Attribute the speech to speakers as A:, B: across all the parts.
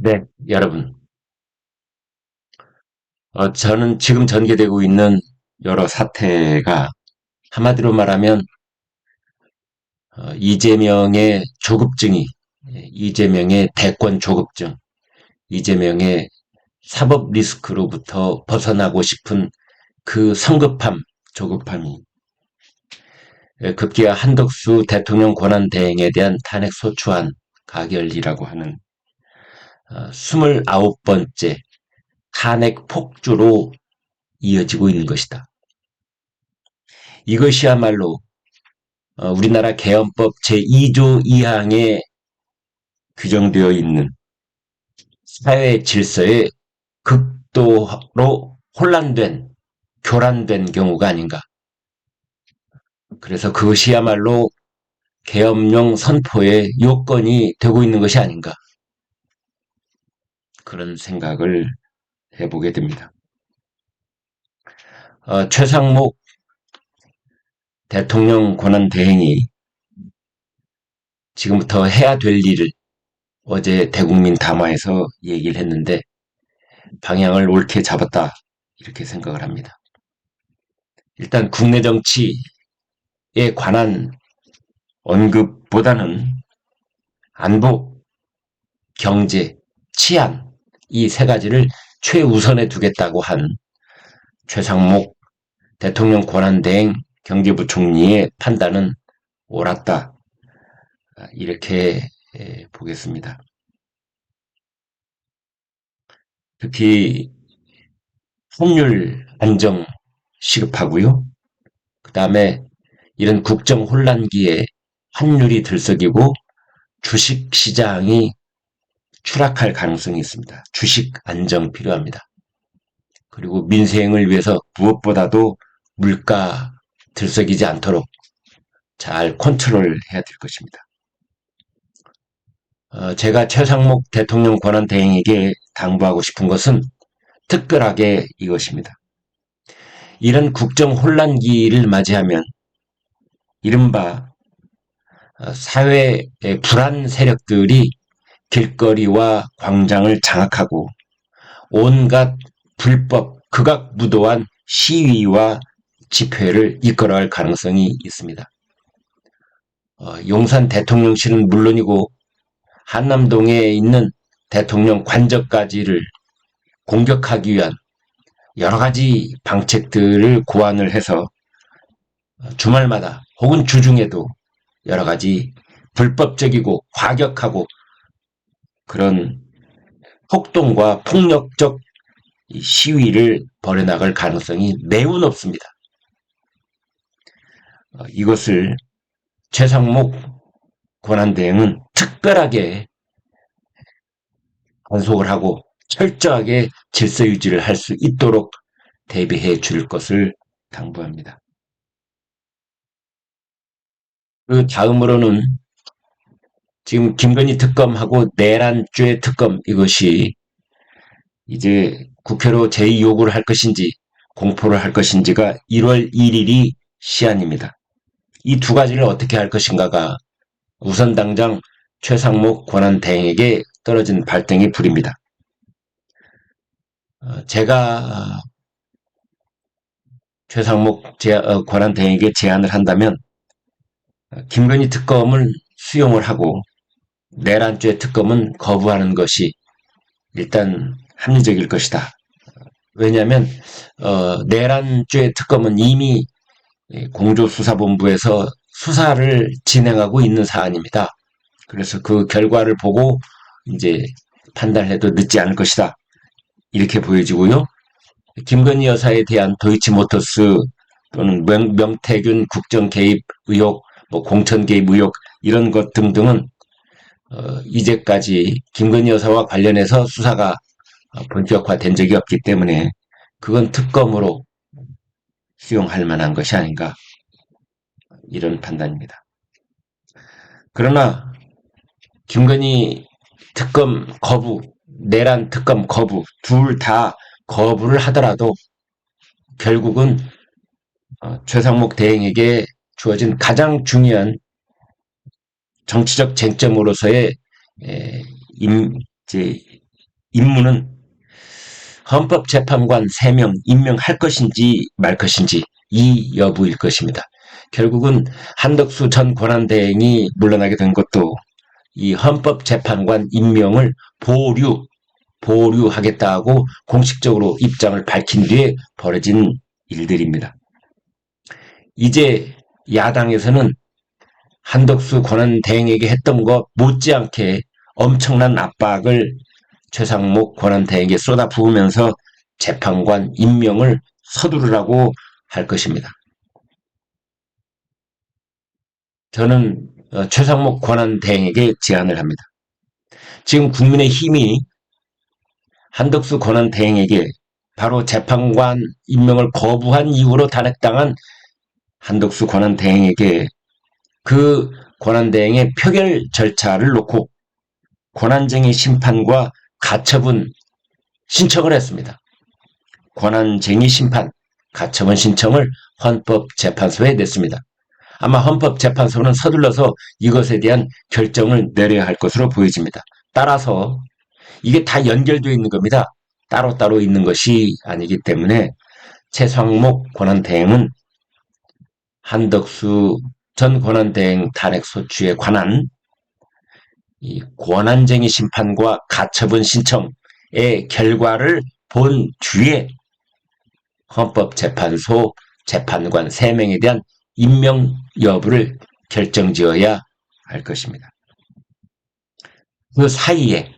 A: 네, 여러분. 저는 지금 전개되고 있는 여러 사태가 한마디로 말하면 이재명의 조급증이, 이재명의 대권 조급증, 이재명의 사법 리스크로부터 벗어나고 싶은 그 성급함, 조급함이 급기야 한덕수 대통령 권한 대행에 대한 탄핵 소추안 가결이라고 하는 29번째 탄핵 폭주로 이어지고 있는 것이다. 이것이야말로 우리나라 개헌법 제2조 2항에 규정되어 있는 사회 질서의 극도로 혼란된, 교란된 경우가 아닌가. 그래서 그것이야말로 계엄령 선포의 요건이 되고 있는 것이 아닌가. 그런 생각을 해보게 됩니다. 최상목 대통령 권한대행이 지금부터 해야 될 일을 어제 대국민 담화에서 얘기를 했는데 방향을 옳게 잡았다 이렇게 생각을 합니다. 일단 국내 정치에 관한 언급보다는 안보, 경제, 치안 이 세 가지를 최우선에 두겠다고 한 최상목 대통령 권한대행 경제부총리의 판단은 옳았다. 이렇게 보겠습니다. 특히 환율 안정 시급하고요. 그 다음에 이런 국정 혼란기에 환율이 들썩이고 주식 시장이 추락할 가능성이 있습니다. 주식 안정 필요합니다. 그리고 민생을 위해서 무엇보다도 물가 들썩이지 않도록 잘 컨트롤 해야 될 것입니다. 제가 최상목 대통령 권한대행에게 당부하고 싶은 것은 특별하게 이것입니다. 이런 국정 혼란기를 맞이하면 이른바 사회의 불안 세력들이 길거리와 광장을 장악하고 온갖 불법, 극악무도한 시위와 집회를 이끌어갈 가능성이 있습니다. 용산 대통령실은 물론이고 한남동에 있는 대통령 관저까지를 공격하기 위한 여러 가지 방책들을 고안을 해서 주말마다 혹은 주중에도 여러 가지 불법적이고 과격하고 그런 폭동과 폭력적 시위를 벌여나갈 가능성이 매우 높습니다. 이것을 최상목 권한대행은 특별하게 단속을 하고 철저하게 질서 유지를 할 수 있도록 대비해 줄 것을 당부합니다. 그 다음으로는 지금 김건희 특검하고 내란죄 특검 이것이 이제 국회로 제2요구를 할 것인지 공포를 할 것인지가 1월 1일이 시한입니다. 이 두 가지를 어떻게 할 것인가가 우선 당장 최상목 권한대행에게 떨어진 발등의 불입니다. 제가 최상목 권한대행에게 제안을 한다면 김건희 특검을 수용을 하고 내란죄 특검은 거부하는 것이 일단 합리적일 것이다. 왜냐하면 내란죄 특검은 이미 공조수사본부에서 수사를 진행하고 있는 사안입니다. 그래서 그 결과를 보고 이제 판단해도 늦지 않을 것이다. 이렇게 보여지고요. 김건희 여사에 대한 도이치모터스 또는 명태균 국정 개입 의혹, 공천 개입 의혹 이런 것 등등은 이제까지 김건희 여사와 관련해서 수사가 본격화된 적이 없기 때문에 그건 특검으로 수용할 만한 것이 아닌가 이런 판단입니다. 그러나 김건희 특검 거부, 내란 특검 거부 둘 다 거부를 하더라도 결국은 최상목 대행에게 주어진 가장 중요한 정치적 쟁점으로서의 제 임무는 헌법재판관 3명 임명할 것인지 말 것인지 이 여부일 것입니다. 결국은 한덕수 전 권한대행이 물러나게 된 것도 이 헌법재판관 임명을 보류하겠다고 공식적으로 입장을 밝힌 뒤에 벌어진 일들입니다. 이제 야당에서는 한덕수 권한대행에게 했던 것 못지않게 엄청난 압박을 최상목 권한대행에게 쏟아부으면서 재판관 임명을 서두르라고 할 것입니다. 저는 최상목 권한대행에게 제안을 합니다. 지금 국민의힘이 한덕수 권한대행에게 바로 재판관 임명을 거부한 이후로 탄핵당한 한덕수 권한대행에게 그 권한대행의 표결 절차를 놓고 권한쟁의 심판과 가처분 신청을 했습니다. 권한쟁의 심판, 가처분 신청을 헌법재판소에 냈습니다. 아마 헌법재판소는 서둘러서 이것에 대한 결정을 내려야 할 것으로 보여집니다. 따라서 이게 다 연결되어 있는 겁니다. 따로따로 있는 것이 아니기 때문에 최상목 권한대행은 한덕수 전 권한대행 탄핵소추에 관한 이 권한쟁의 심판과 가처분 신청의 결과를 본 뒤에 헌법재판소 재판관 3명에 대한 임명 여부를 결정지어야 할 것입니다. 그 사이에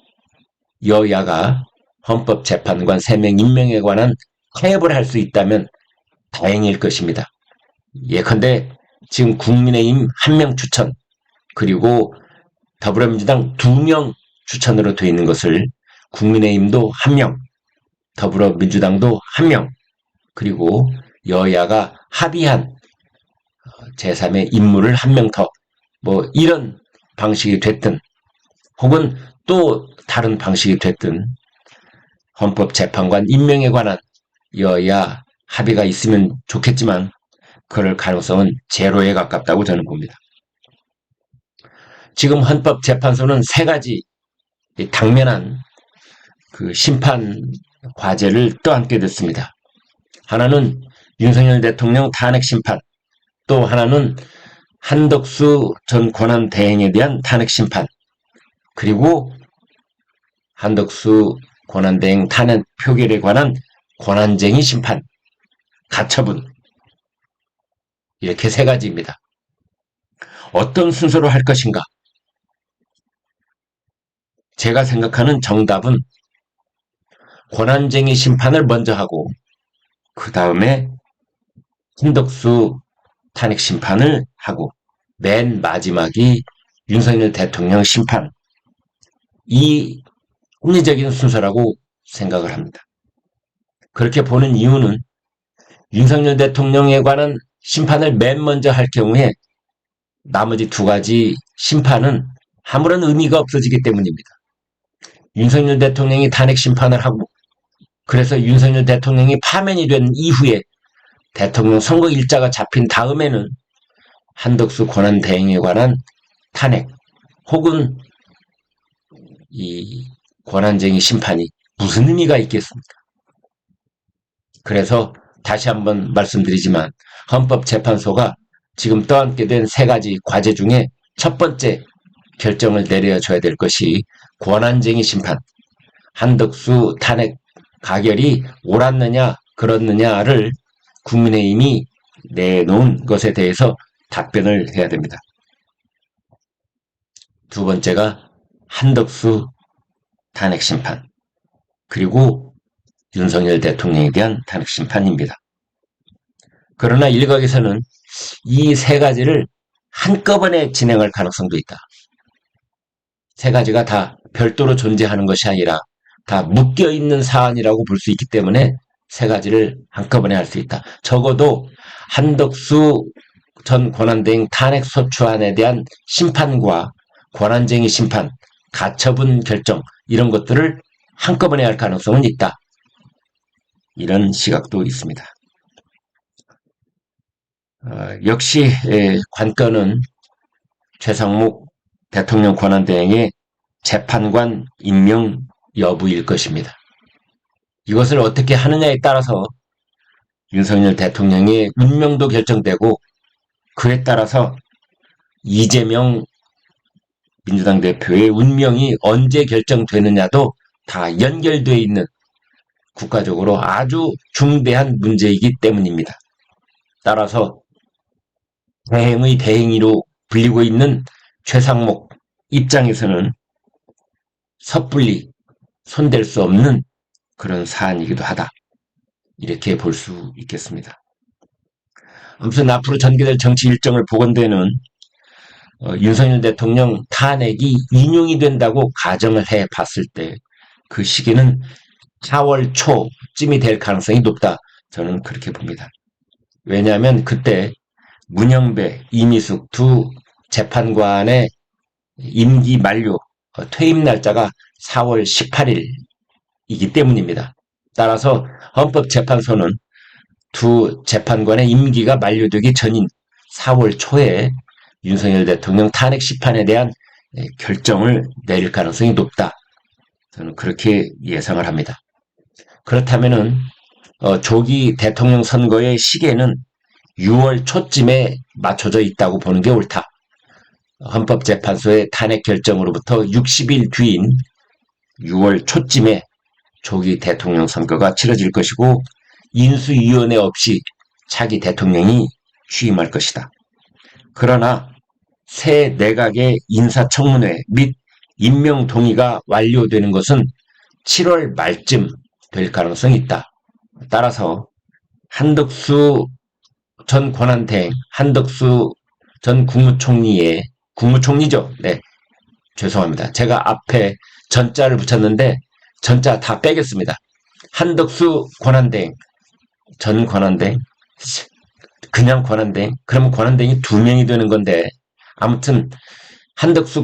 A: 여야가 헌법재판관 3명 임명에 관한 타협을 할 수 있다면 다행일 것입니다. 예컨대 지금 국민의힘 1명 추천 그리고 더불어민주당 2명 추천으로 되어 있는 것을 국민의힘도 1명, 더불어민주당도 1명, 그리고 여야가 합의한 제3의 인물을 1명 더, 뭐 이런 방식이 됐든 혹은 또 다른 방식이 됐든 헌법재판관 임명에 관한 여야 합의가 있으면 좋겠지만 그럴 가능성은 제로에 가깝다고 저는 봅니다. 지금 헌법재판소는 3가지 당면한 그 심판 과제를 떠안게 됐습니다. 하나는 윤석열 대통령 탄핵 심판, 또 하나는 한덕수 전 권한대행에 대한 탄핵 심판, 그리고 한덕수 권한대행 탄핵 표결에 관한 권한쟁의 심판, 가처분, 이렇게 3가지입니다. 어떤 순서로 할 것인가? 제가 생각하는 정답은 권한쟁의 심판을 먼저 하고 그 다음에 한덕수 탄핵 심판을 하고 맨 마지막이 윤석열 대통령 심판, 이 합리적인 순서라고 생각을 합니다. 그렇게 보는 이유는 윤석열 대통령에 관한 심판을 맨 먼저 할 경우에 나머지 2가지 심판은 아무런 의미가 없어지기 때문입니다. 윤석열 대통령이 탄핵 심판을 하고 그래서 윤석열 대통령이 파면이 된 이후에 대통령 선거 일자가 잡힌 다음에는 한덕수 권한대행에 관한 탄핵 혹은 이 권한쟁의 심판이 무슨 의미가 있겠습니까? 그래서 다시 한번 말씀드리지만 헌법재판소가 지금 떠안게 된 3가지 과제 중에 첫 번째 결정을 내려줘야 될 것이 권한쟁의 심판, 한덕수 탄핵 가결이 옳았느냐 그렇느냐를 국민의힘이 내놓은 것에 대해서 답변을 해야 됩니다. 2번째가 한덕수 탄핵 심판, 그리고 윤석열 대통령에 대한 탄핵 심판입니다. 그러나 일각에서는 이 3가지를 한꺼번에 진행할 가능성도 있다. 3가지가 다 별도로 존재하는 것이 아니라 다 묶여있는 사안이라고 볼 수 있기 때문에 3가지를 한꺼번에 할 수 있다. 적어도 한덕수 전 권한대행 탄핵소추안에 대한 심판과 권한쟁의 심판, 가처분 결정 이런 것들을 한꺼번에 할 가능성은 있다. 이런 시각도 있습니다. 역시 관건은 최상목 대통령 권한대행의 재판관 임명 여부일 것입니다. 이것을 어떻게 하느냐에 따라서 윤석열 대통령의 운명도 결정되고 그에 따라서 이재명 민주당 대표의 운명이 언제 결정되느냐도 다 연결되어 있는 국가적으로 아주 중대한 문제이기 때문입니다. 따라서 대행의 대행이로 불리고 있는 최상목 입장에서는 섣불리 손댈 수 없는 그런 사안이기도 하다. 이렇게 볼 수 있겠습니다. 아무튼 앞으로 전개될 정치 일정을 보건대는 윤석열 대통령 탄핵이 인용이 된다고 가정을 해봤을 때 그 시기는 4월 초쯤이 될 가능성이 높다. 저는 그렇게 봅니다. 왜냐하면 그때 문영배, 이미숙 두 재판관의 임기 만료, 퇴임 날짜가 4월 18일이기 때문입니다. 따라서 헌법재판소는 두 재판관의 임기가 만료되기 전인 4월 초에 윤석열 대통령 탄핵 심판에 대한 결정을 내릴 가능성이 높다. 저는 그렇게 예상을 합니다. 그렇다면은 조기 대통령 선거의 시계는 6월 초쯤에 맞춰져 있다고 보는 게 옳다. 헌법재판소의 탄핵 결정으로부터 60일 뒤인 6월 초쯤에 조기 대통령 선거가 치러질 것이고 인수위원회 없이 차기 대통령이 취임할 것이다. 그러나 새 내각의 인사청문회 및 임명 동의가 완료되는 것은 7월 말쯤 될 가능성이 있다. 따라서 한덕수 전 권한대행, 한덕수 전 국무총리죠. 네, 죄송합니다. 제가 앞에 전자를 붙였는데 전자 다 빼겠습니다. 한덕수 권한대행, 전 권한대행, 그냥 권한대행. 그러면 권한대행이 2명이 되는 건데 아무튼 한덕수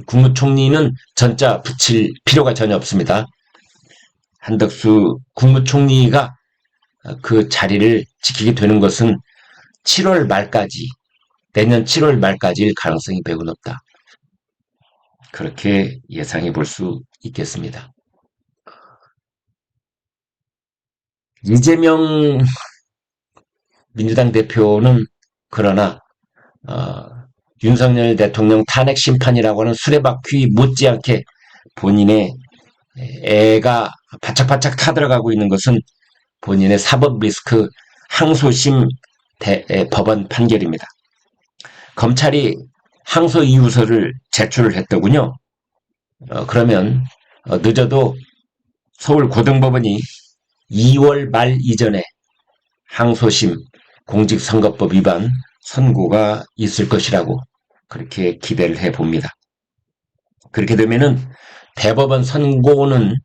A: 국무총리는 전자 붙일 필요가 전혀 없습니다. 한덕수 국무총리가 그 자리를 지키게 되는 것은 7월 말까지, 내년 7월 말까지일 가능성이 매우 높다. 그렇게 예상해 볼 수 있겠습니다. 이재명 민주당 대표는 그러나 윤석열 대통령 탄핵 심판이라고 하는 수레바퀴 못지않게 본인의 애가 바짝바짝 타들어가고 있는 것은 본인의 사법 리스크 항소심 법원 판결입니다. 검찰이 항소 이유서를 제출을 했더군요. 그러면 늦어도 서울고등법원이 2월 말 이전에 항소심 공직선거법 위반 선고가 있을 것이라고 그렇게 기대를 해봅니다. 그렇게 되면은 대법원 선고는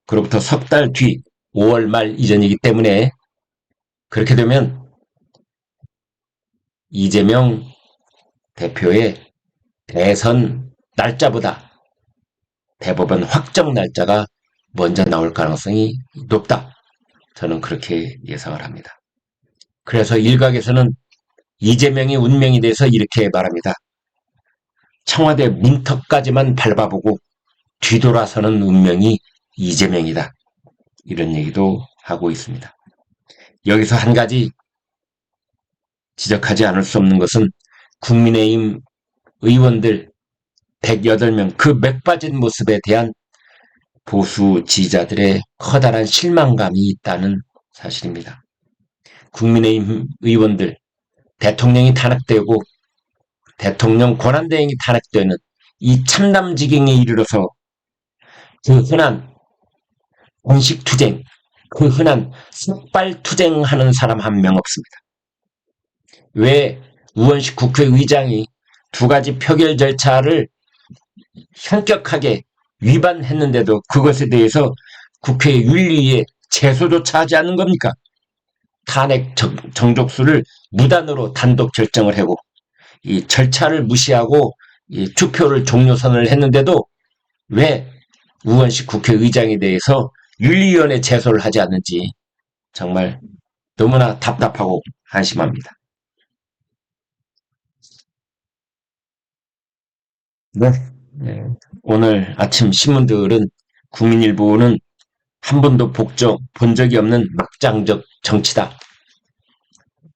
A: 그로부터 석 달 뒤 5월 말 이전이기 때문에 그렇게 되면 이재명 대표의 대선 날짜보다 대법원 확정 날짜가 먼저 나올 가능성이 높다. 저는 그렇게 예상을 합니다. 그래서 일각에서는 이재명의 운명에 대해서 이렇게 말합니다. 청와대 문턱까지만 밟아보고 뒤돌아서는 운명이 이재명이다. 이런 얘기도 하고 있습니다. 여기서 한 가지 지적하지 않을 수 없는 것은 국민의힘 의원들 108명 그 맥빠진 모습에 대한 보수 지지자들의 커다란 실망감이 있다는 사실입니다. 국민의힘 의원들 대통령이 탄핵되고 대통령 권한대행이 탄핵되는 이 참담지경에 이르러서 그 흔한 공식투쟁, 그 흔한 삭발투쟁하는 사람 한 명 없습니다. 왜 우원식 국회의장이 2가지 표결 절차를 현격하게 위반했는데도 그것에 대해서 국회 윤리위에 제소조차 하지 않는 겁니까? 탄핵 정족수를 무단으로 단독 결정을 하고 이 절차를 무시하고 이 투표를 종료선언을 했는데도 왜 우원식 국회의장에 대해서 윤리위원회 제소를 하지 않는지 정말 너무나 답답하고 한심합니다. 네. 네. 오늘 아침 신문들은 국민일보는 한 번도 본 적이 없는 막장적 정치다.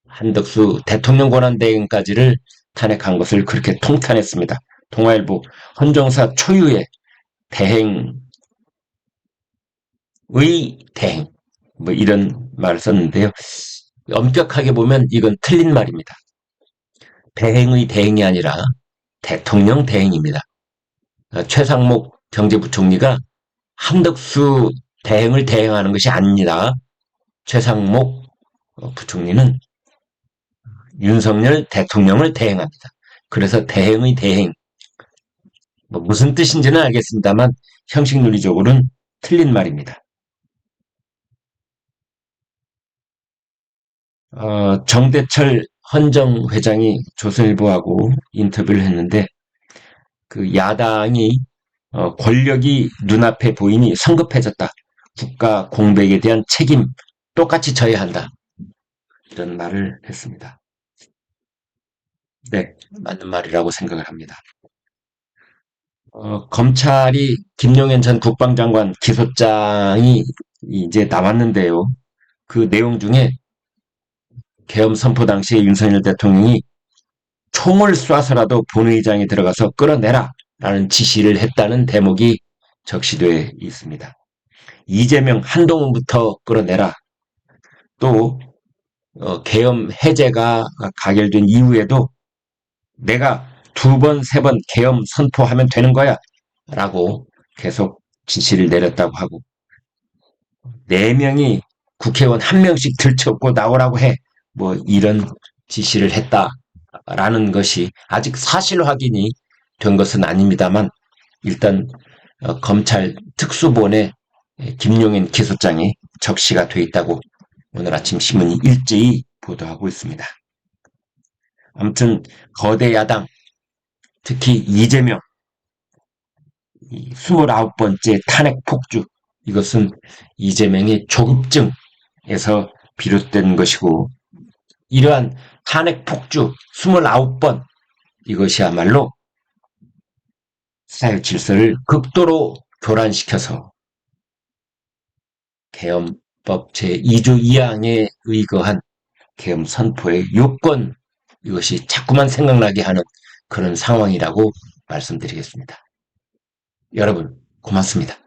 A: 한덕수 대통령 권한대행까지를 탄핵한 것을 그렇게 통탄했습니다. 동아일보 헌정사 초유의 대행의 대행 뭐 이런 말을 썼는데요. 엄격하게 보면 이건 틀린 말입니다. 대행의 대행이 아니라 대통령 대행입니다. 최상목 경제부총리가 한덕수 대행을 대행하는 것이 아닙니다. 최상목 부총리는 윤석열 대통령을 대행합니다. 그래서 대행의 대행, 뭐 무슨 뜻인지는 알겠습니다만 형식윤리적으로는 틀린 말입니다. 정대철 헌정 회장이 조선일보하고 인터뷰를 했는데 그 야당이 권력이 눈앞에 보이니 성급해졌다. 국가 공백에 대한 책임 똑같이 져야 한다. 이런 말을 했습니다. 네, 맞는 말이라고 생각을 합니다. 검찰이 김용현 전 국방장관 기소장이 이제 나왔는데요. 그 내용 중에 계엄 선포 당시에 윤석열 대통령이 총을 쏴서라도 본회의장에 들어가서 끌어내라 라는 지시를 했다는 대목이 적시되어 있습니다. 이재명 한동훈부터 끌어내라. 또 계엄 해제가 가결된 이후에도 내가 두 번, 세 번 계엄 선포하면 되는 거야 라고 계속 지시를 내렸다고 하고 네 명이 국회의원 한 명씩 들쳐업고 나오라고 해. 뭐 이런 지시를 했다라는 것이 아직 사실 확인이 된 것은 아닙니다만 일단 검찰 특수본의 김용현 기소장에 적시가 돼 있다고 오늘 아침 신문이 일제히 보도하고 있습니다. 아무튼 거대 야당, 특히 이재명 29번째 탄핵 폭주, 이것은 이재명의 조급증에서 비롯된 것이고 이러한 탄핵 폭주 29번, 이것이야말로 사회 질서를 극도로 교란시켜서 계엄법 제2조 2항에 의거한 계엄 선포의 요건, 이것이 자꾸만 생각나게 하는 그런 상황이라고 말씀드리겠습니다. 여러분, 고맙습니다.